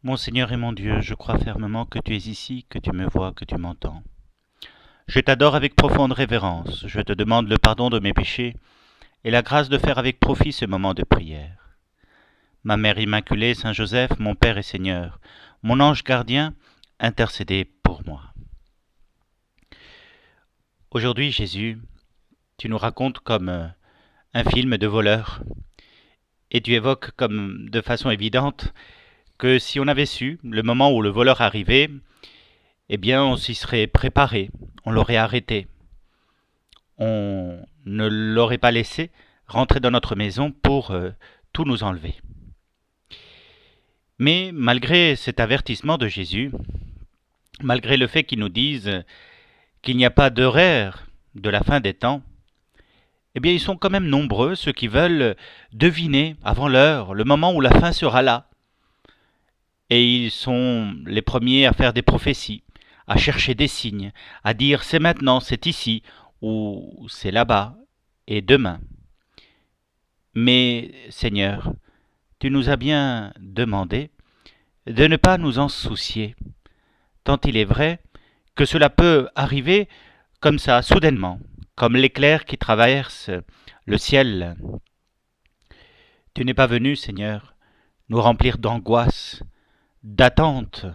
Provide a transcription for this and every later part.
Mon Seigneur et mon Dieu, je crois fermement que tu es ici, que tu me vois, que tu m'entends. Je t'adore avec profonde révérence, je te demande le pardon de mes péchés et la grâce de faire avec profit ce moment de prière. Ma Mère Immaculée, Saint Joseph, mon Père et Seigneur, mon ange gardien, intercédez pour moi. Aujourd'hui, Jésus, tu nous racontes comme un film de voleur et tu évoques comme de façon évidente que si on avait su le moment où le voleur arrivait, eh bien on s'y serait préparé, on l'aurait arrêté. On ne l'aurait pas laissé rentrer dans notre maison pour tout nous enlever. Mais malgré cet avertissement de Jésus, malgré le fait qu'il nous dise qu'il n'y a pas d'horaire de la fin des temps, eh bien ils sont quand même nombreux ceux qui veulent deviner avant l'heure le moment où la fin sera là. Et ils sont les premiers à faire des prophéties, à chercher des signes, à dire c'est maintenant, c'est ici, ou c'est là-bas, et demain. Mais Seigneur, tu nous as bien demandé de ne pas nous en soucier, tant il est vrai que cela peut arriver comme ça, soudainement, comme l'éclair qui traverse le ciel. Tu n'es pas venu, Seigneur, nous remplir d'angoisse, d'attente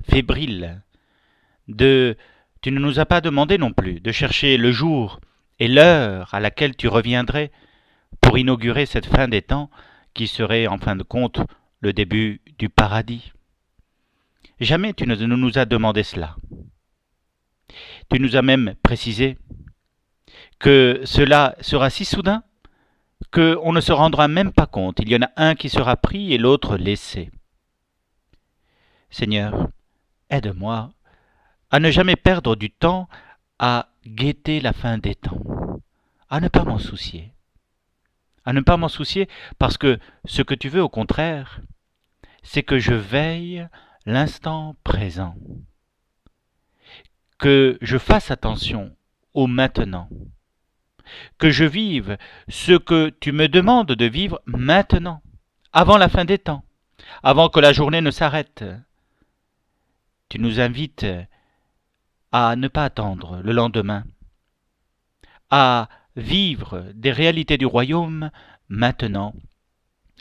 fébrile, de... Tu ne nous as pas demandé non plus de chercher le jour et l'heure à laquelle tu reviendrais pour inaugurer cette fin des temps qui serait en fin de compte le début du paradis. Jamais tu ne nous as demandé cela. Tu nous as même précisé que cela sera si soudain qu'on ne se rendra même pas compte. Il y en a un qui sera pris et l'autre laissé. Seigneur, aide-moi à ne jamais perdre du temps à guetter la fin des temps, à ne pas m'en soucier. À ne pas m'en soucier parce que ce que tu veux au contraire, c'est que je veille l'instant présent, que je fasse attention au maintenant, que je vive ce que tu me demandes de vivre maintenant, avant la fin des temps, avant que la journée ne s'arrête. Tu nous invites à ne pas attendre le lendemain, à vivre des réalités du royaume maintenant,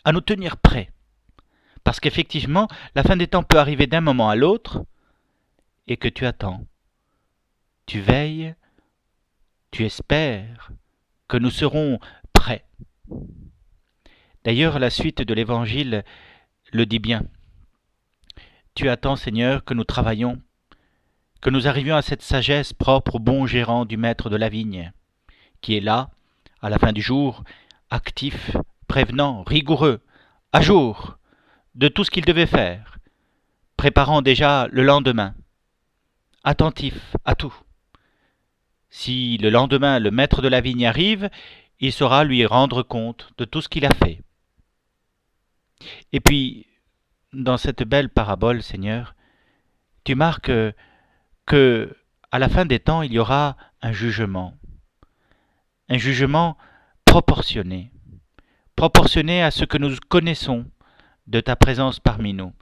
à nous tenir prêts. Parce qu'effectivement, la fin des temps peut arriver d'un moment à l'autre et que tu attends. Tu veilles, tu espères que nous serons prêts. D'ailleurs, la suite de l'Évangile le dit bien. Tu attends, Seigneur, que nous travaillions, que nous arrivions à cette sagesse propre au bon gérant du maître de la vigne, qui est là, à la fin du jour, actif, prévenant, rigoureux, à jour de tout ce qu'il devait faire, préparant déjà le lendemain, attentif à tout. Si le lendemain le maître de la vigne arrive, il saura lui rendre compte de tout ce qu'il a fait. Et puis, dans cette belle parabole, Seigneur, tu marques que à la fin des temps, il y aura un jugement proportionné, proportionné à ce que nous connaissons de ta présence parmi nous,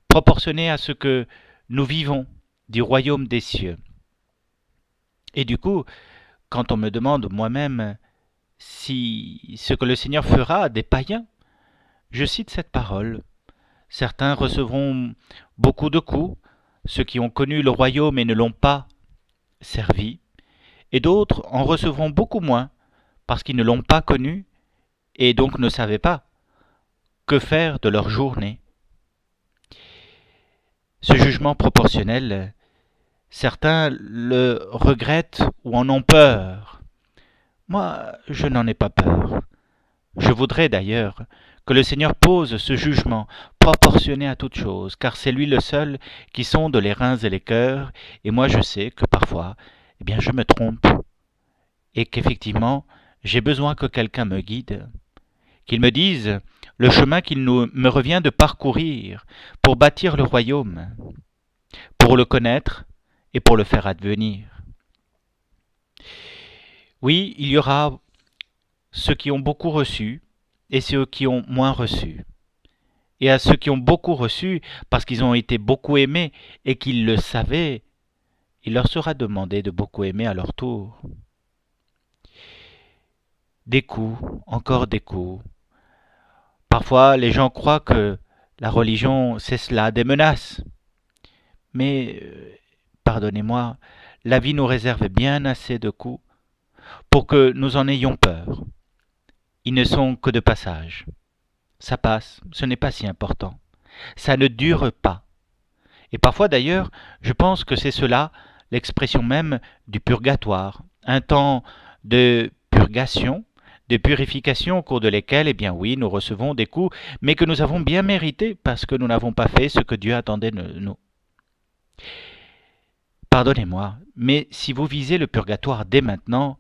proportionné à ce que nous vivons du royaume des cieux. Et du coup, quand on me demande moi-même si ce que le Seigneur fera des païens, je cite cette parole. Certains recevront beaucoup de coups, ceux qui ont connu le royaume et ne l'ont pas servi, et d'autres en recevront beaucoup moins, parce qu'ils ne l'ont pas connu et donc ne savaient pas que faire de leur journée. Ce jugement proportionnel, certains le regrettent ou en ont peur. Moi, je n'en ai pas peur. Je voudrais d'ailleurs que le Seigneur pose ce jugement proportionné à toute chose, car c'est lui le seul qui sonde les reins et les cœurs, et moi je sais que parfois, eh bien, je me trompe, et qu'effectivement, j'ai besoin que quelqu'un me guide, qu'il me dise le chemin me revient de parcourir pour bâtir le royaume, pour le connaître et pour le faire advenir. Oui, il y aura ceux qui ont beaucoup reçu et ceux qui ont moins reçu. Et à ceux qui ont beaucoup reçu, parce qu'ils ont été beaucoup aimés et qu'ils le savaient, il leur sera demandé de beaucoup aimer à leur tour. Des coups, encore des coups. Parfois, les gens croient que la religion, c'est cela, des menaces. Mais, pardonnez-moi, la vie nous réserve bien assez de coups pour que nous en ayons peur. Ils ne sont que de passage. Ça passe, ce n'est pas si important. Ça ne dure pas. Et parfois d'ailleurs, je pense que c'est cela, l'expression même du purgatoire, un temps de purgation, de purification au cours de lesquels, eh bien oui, nous recevons des coups, mais que nous avons bien mérités parce que nous n'avons pas fait ce que Dieu attendait de nous. Pardonnez-moi, mais si vous visez le purgatoire dès maintenant,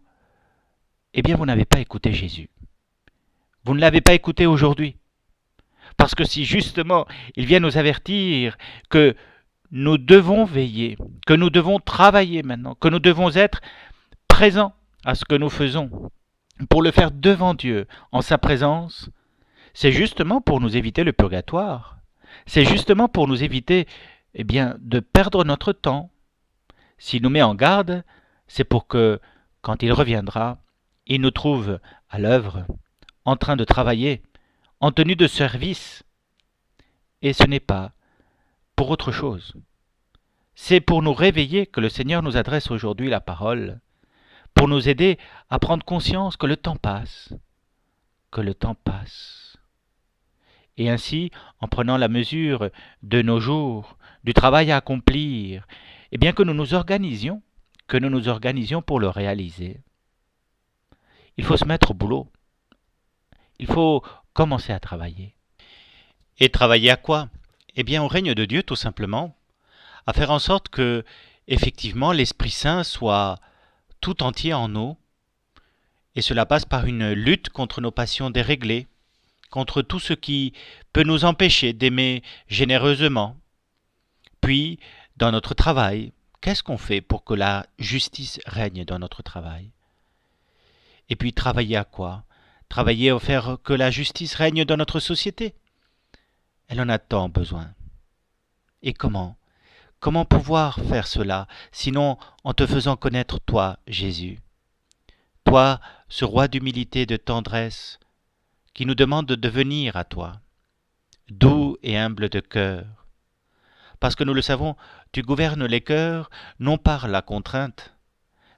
eh bien vous n'avez pas écouté Jésus. Vous ne l'avez pas écouté aujourd'hui. Parce que si justement il vient nous avertir que nous devons veiller, que nous devons travailler maintenant, que nous devons être présents à ce que nous faisons, pour le faire devant Dieu, en sa présence, c'est justement pour nous éviter le purgatoire. C'est justement pour nous éviter, eh bien, de perdre notre temps. S'il nous met en garde, c'est pour que, quand il reviendra, il nous trouve à l'œuvre, en train de travailler, en tenue de service. Et ce n'est pas pour autre chose. C'est pour nous réveiller que le Seigneur nous adresse aujourd'hui la parole, pour nous aider à prendre conscience que le temps passe, que le temps passe. Et ainsi, en prenant la mesure de nos jours, du travail à accomplir, eh bien que nous nous organisions pour le réaliser. Il faut se mettre au boulot. Il faut commencer à travailler. Et travailler à quoi? Eh bien au règne de Dieu tout simplement, à faire en sorte que, effectivement, l'Esprit Saint soit tout entier en nous, et cela passe par une lutte contre nos passions déréglées, contre tout ce qui peut nous empêcher d'aimer généreusement. Puis, dans notre travail, qu'est-ce qu'on fait pour que la justice règne dans notre travail? Et puis, travailler à quoi? Travailler à faire que la justice règne dans notre société. Elle en a tant besoin. Et comment? Comment pouvoir faire cela, sinon en te faisant connaître toi, Jésus? Toi, ce roi d'humilité et de tendresse, qui nous demande de venir à toi, doux et humble de cœur. Parce que nous le savons, tu gouvernes les cœurs non par la contrainte,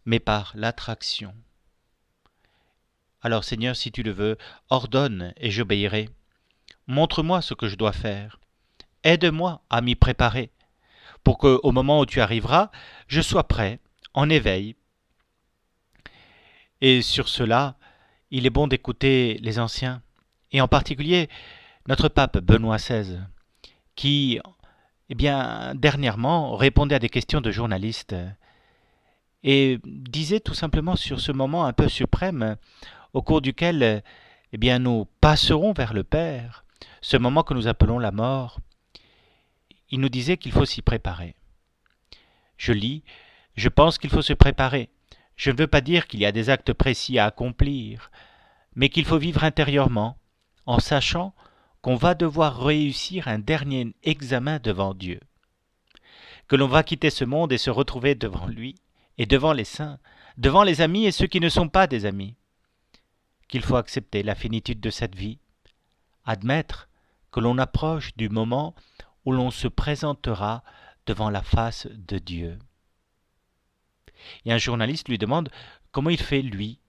mais par l'attraction. Alors Seigneur, si tu le veux, ordonne et j'obéirai. Montre-moi ce que je dois faire. Aide-moi à m'y préparer, pour qu'au moment où tu arriveras, je sois prêt, en éveil. Et sur cela, il est bon d'écouter les anciens, et en particulier notre pape Benoît XVI, qui, eh bien, dernièrement, répondait à des questions de journalistes et disait tout simplement sur ce moment un peu suprême au cours duquel, eh bien, nous passerons vers le Père, ce moment que nous appelons la mort. Il nous disait qu'il faut s'y préparer. Je lis, je pense qu'il faut se préparer. Je ne veux pas dire qu'il y a des actes précis à accomplir, mais qu'il faut vivre intérieurement, en sachant qu'on va devoir réussir un dernier examen devant Dieu, que l'on va quitter ce monde et se retrouver devant lui, et devant les saints, devant les amis et ceux qui ne sont pas des amis, qu'il faut accepter la finitude de cette vie, admettre que l'on approche du moment où l'on se présentera devant la face de Dieu. Et un journaliste lui demande comment il fait, lui,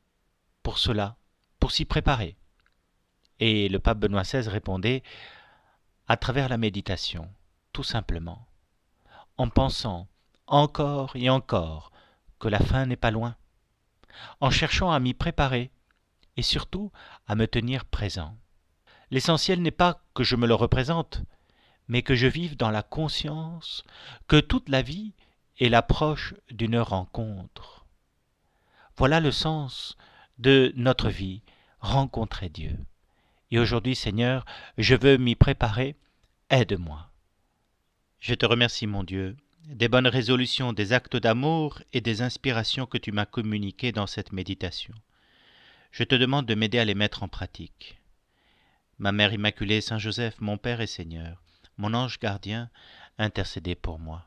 pour cela, pour s'y préparer. Et le pape Benoît XVI répondait à travers la méditation, tout simplement, en pensant encore et encore que la fin n'est pas loin, en cherchant à m'y préparer et surtout à me tenir présent. L'essentiel n'est pas que je me le représente, mais que je vive dans la conscience que toute la vie est l'approche d'une rencontre. Voilà le sens de notre vie, rencontrer Dieu. Et aujourd'hui, Seigneur, je veux m'y préparer, aide-moi. Je te remercie, mon Dieu, des bonnes résolutions, des actes d'amour et des inspirations que tu m'as communiquées dans cette méditation. Je te demande de m'aider à les mettre en pratique. Ma Mère Immaculée, Saint Joseph, mon Père et Seigneur, mon ange gardien, intercédez pour moi.